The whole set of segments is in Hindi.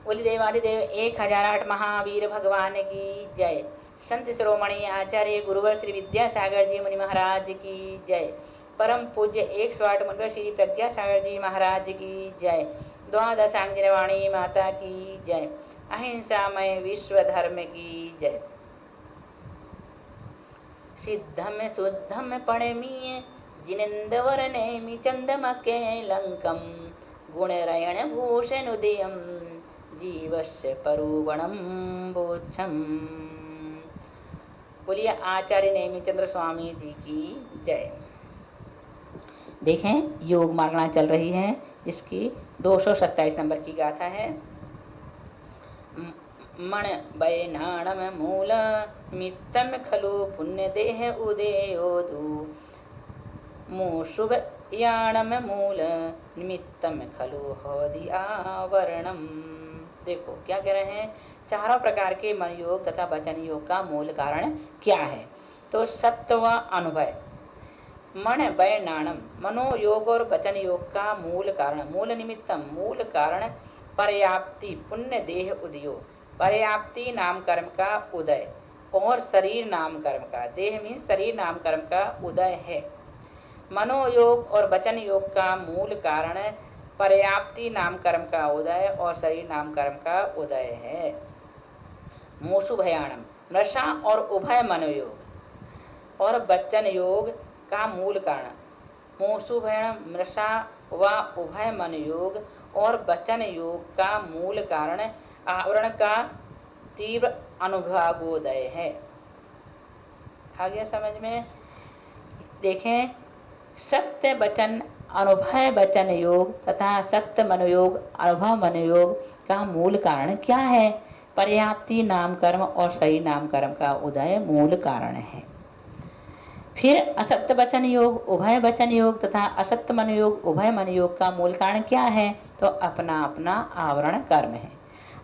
बोली देवादिदेव 1008 महावीर भगवान की जय। संत शिरोमणि आचार्य गुरुवर श्री विद्यासागर जी मुनि महाराज की जय। परम पूज्य 108 मुनिवर श्री प्रज्ञासागर जी महाराज की जय। द्वादश आंजनवाणी माता की जय। अहिंसामय विश्व धर्म की जय। सिद्धम शुद्धम पणमीय जिनेन्द्र नेमि चंदमके लंकम गुणरयण भूषण उदयम जीवस्य परुवणम बोच्छम। बोलिए आचार्य नेमिचंद्र स्वामी जी की जय। देखें योग मार्गणा चल रही है जिसकी 227 नंबर की गाथा है। मण बैनाणम मूल मित्तम खलु पुण्य देह उदयोधु मुशुभ याणम मूल निमित्तम खलु होदि आवरणम। देखो क्या कह रहे हैं, चारों प्रकार के मन योग तथा वचन योग का मूल कारण क्या है। तो सत्व व अनुभव, मन वय नाणम, मनोयोग और वचन योग का मूल कारण, मूल निमित्तम मूल कारण पर्याप्ति पुण्य देह उदयो, पर्याप्ति नाम कर्म का उदय और शरीर नाम कर्म का, देह मीन शरीर नाम कर्म का उदय है। मनोयोग और वचन योग का मूल कारण पर्याप्ति नाम कर्म का उदय और शरीर नाम कर्म का उदय है। मोसुभयाणम, नशा और उभय मनोयोग और वचन योग का मूल कारण, मोसुभयाणम नशा व उभय मनोयोग और वचन योग का मूल कारण आवरण का तीव्र अनुभागोदय है। आ गया समझ में। देखें सत्य वचन अनुभव वचन योग तथा सत्य मनोयोग अनुभव मनोयोग का मूल कारण क्या है। पर्याप्ति नाम कर्म और सही नाम कर्म का उदय मूल कारण है। फिर असत्य वचन योग उभय वचन योग तथा असत्य मनोयोग उभय मनोयोग का मूल कारण क्या है, तो अपना अपना आवरण कर्म है।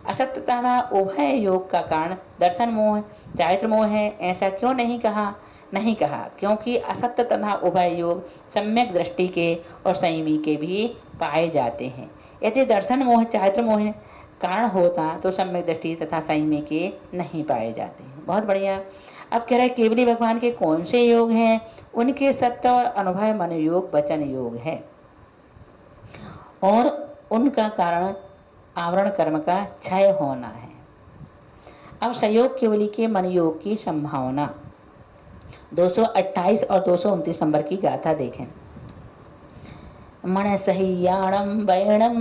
असत्य तथा उभय योग का कारण दर्शन मोह चारित्र मोह है। ऐसा क्यों नहीं कहा क्योंकि असत्य तथा उभय योग सम्यक दृष्टि के और संयमी के भी पाए जाते हैं। यदि दर्शन मोह चारित्र मोह कारण होता तो सम्यक दृष्टि तथा संयमी के नहीं पाए जाते हैं। बहुत बढ़िया। अब कह रहे केवली भगवान के कौन से योग हैं, उनके सत्य और अनुभव मनोयोग वचन योग है और उनका कारण आवरण कर्म का क्षय होना है। अब संयोग केवली के मन योग की संभावना 228 और 229 नंबर की गाथा देखें। मन सह्याणम वैणम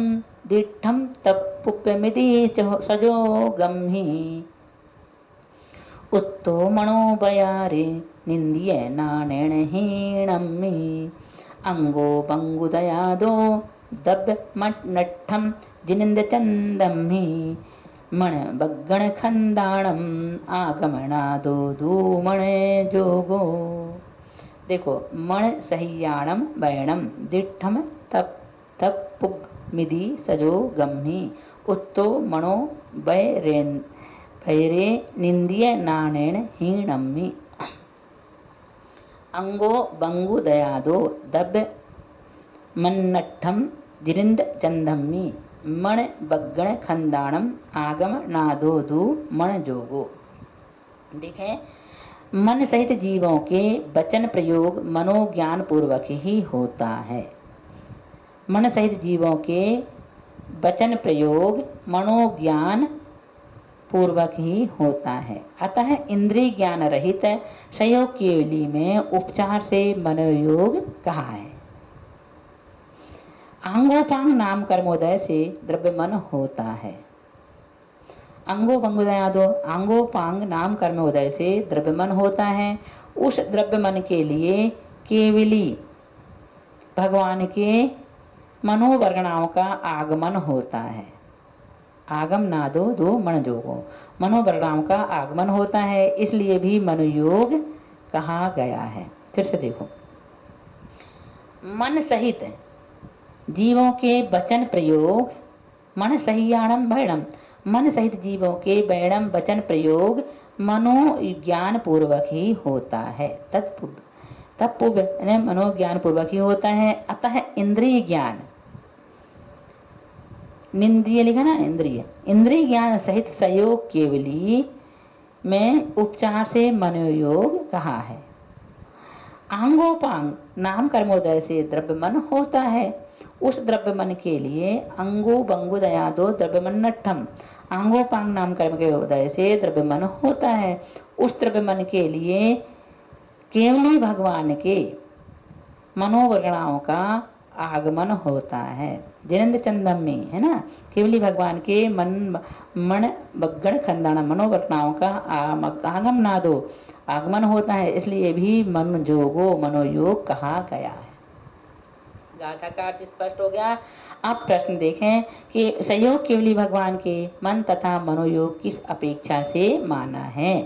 दिठम तपुप्यमिति सजो गम्हि उत्तो मनो बयारे निंदिय नाणेण हीणम्मि अंगो पंगुदयादो दब्य नट्ठम जिनिंद चंदम्हि मण बग्गण खंदाणम आगमनादो धूमण जोगो। देखो मण सह्याणम वैणम दिठम तप तप मिदि सजो गम्हि उत्तो मणो भैरे निंदिय नाणेन हीणम्मि अंगो बंगु दयादो दब्य मन्नठम जिरिंद चंदम्मि मण बग्गण खंदाणम आगम नादोधु मण जोगो। देखें मन सहित जीवों के वचन प्रयोग मनोज्ञान पूर्वक ही होता है। मन सहित जीवों के वचन प्रयोग मनोज्ञान पूर्वक ही होता है। अतः इंद्रिय ज्ञान रहित संयोग केवली में उपचार से मनोयोग कहा है। अंगोपांग नाम कर्मोदय से द्रव्य मन होता है। अंगो पंगुदयादो अंगोपांग नाम कर्मोदय से द्रव्य मन होता है। उस द्रव्य मन के लिए केवली भगवान के मनोवर्गणाओं का आगमन होता है। आगम नादो दो मन जोगो, मनोवर्गणाओं का आगमन होता है, इसलिए भी मनोयोग कहा गया है। फिर से देखो मन सहित जीवों के वचन प्रयोग मन सहियाणम वैणम, मन सहित जीवों के वैणम वचन प्रयोग मनोज्ञान पूर्वक ही होता है। तत्पुब मनोज्ञान पूर्वक ही होता है। अतः इंद्रिय ज्ञान निंद्रिय लिखा ना, इंद्रिय, इंद्रिय ज्ञान सहित संयोग केवली में उपचार से मनोयोग कहा है। आंगोपांग नाम कर्मोदय से द्रव्य मन होता है। उस द्रव्य मन के लिए अंगो बंगो दया दो द्रव्य मन नठम, आंगोपांग नाम कर्म के उदय से द्रव्य मन होता है। उस द्रव्य मन के लिए केवली भगवान के मनोवर्गणाओं का आगमन होता है। जिनेन्द्र चंदम में है ना, केवली भगवान के मन बग्गण खंदाना मनोवर्गणाओं का आगम ना दो आगमन होता है, इसलिए भी मन जोगो मनोयोग कहा गया है। गाथा का अर्थ स्पष्ट हो गया। अब प्रश्न देखें कि संयोग केवली भगवान के मन तथा मनोयोग किस अपेक्षा से माना है।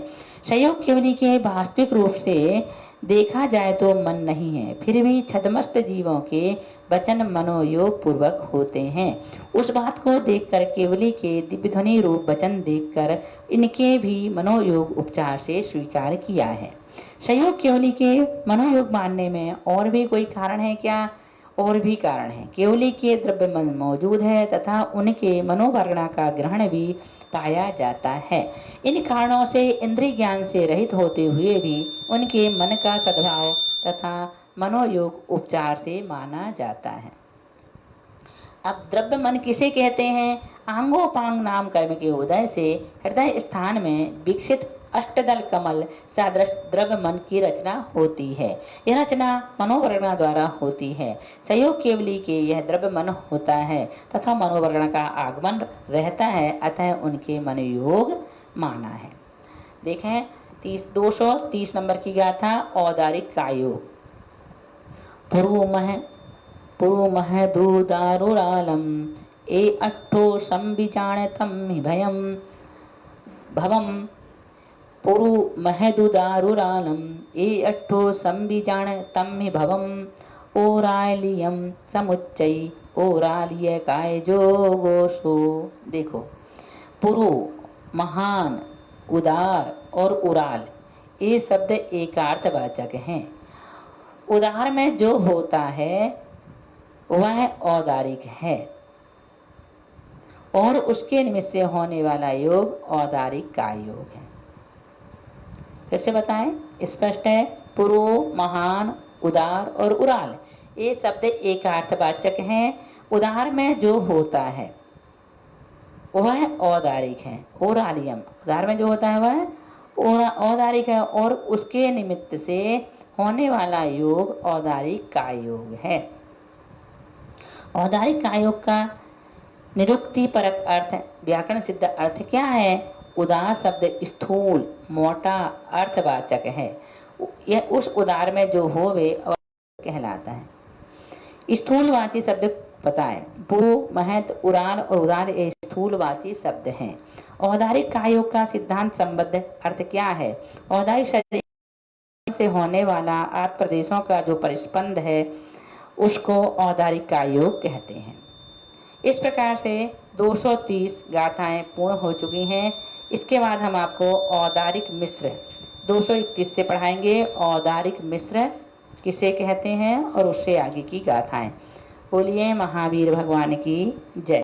संयोग केवली के वास्तविक रूप से देखा जाए तो मन नहीं है, फिर भी छदमस्त जीवों के वचन मनोयोग पूर्वक होते हैं। उस बात को देखकर केवली के दिव्य ध्वनि रूप वचन देखकर इनके भी मनोयोग उपचार से स्वीकार किया है। संयोग केवली के मनोयोग मानने में और भी कोई कारण है क्या? और भी कारण है। केवली के द्रव्य मन मौजूद है तथा उनके मनोवर्गणा का ग्रहण भी पाया जाता है। इन कारणों से इंद्रिय ज्ञान से रहित होते हुए भी उनके मन का सद्भाव तथा मनोयोग उपचार से माना जाता है। अब द्रव्य मन किसे कहते हैं? आंगोपांग नाम कर्म के उदय से हृदय स्थान में विकसित अष्टदल कमल सदृश द्रव्य मन की रचना होती है। यह रचना मनोवर्गणा द्वारा होती है। संयोग केवली के यह द्रव्य मन होता है तथा मनोवर्गणा का आगमन रहता है, अतः उनके मनोयोग माना है। देखें 230 नंबर की गाथा औदारिक कायोग। पुरु मह दूदारुरालम ए अट्ठो संविजान तम हि भयम भवम पुरु महदुदारुरालम ए अट्ठो संविजान तम हि भवम ओरालियम समुच्चय ओरालिय काय जोगोसो। देखो, पुरु महान, उदार और उराल ये शब्द एकार्थवाचक हैं। उदार में जो होता है वह औदारिक है और उसके निमित्त से होने वाला योग औदारिक का योग है। फिर से बताएं, स्पष्ट है। पुरु, महान, उदार और उराल ये शब्द एकार्थवाचक हैं। उदार में जो होता है वह औदारिक है। ओरालियम उदार में जो होता है वह औदारिक है और उसके निमित्त से होने वाला योग औदारिक का योग है। औदारिक का योग का निरुक्ति परक अर्थ, व्याकरण सिद्ध अर्थ क्या है? उदार शब्द स्थूल, मोटा अर्थवाचक है। यह उस उदार में जो होवे कहलाता है। स्थूलवाची शब्द पता है, पुरु, महत, उराल और उदार ये स्थूलवाची शब्द हैं। औदारिक कायोग का सिद्धांत संबद्ध अर्थ क्या है? औदारिक शरीर से होने वाला आठ प्रदेशों का जो परिस्पंद है उसको औदारिक कायोग कहते हैं। इस प्रकार से 230 गाथाएं पूर्ण हो चुकी हैं। इसके बाद हम आपको औदारिक मिश्र 231 से पढ़ाएंगे। औदारिक मिश्र किसे कहते हैं और उससे आगे की गाथाएं। बोलिए महावीर भगवान की जय।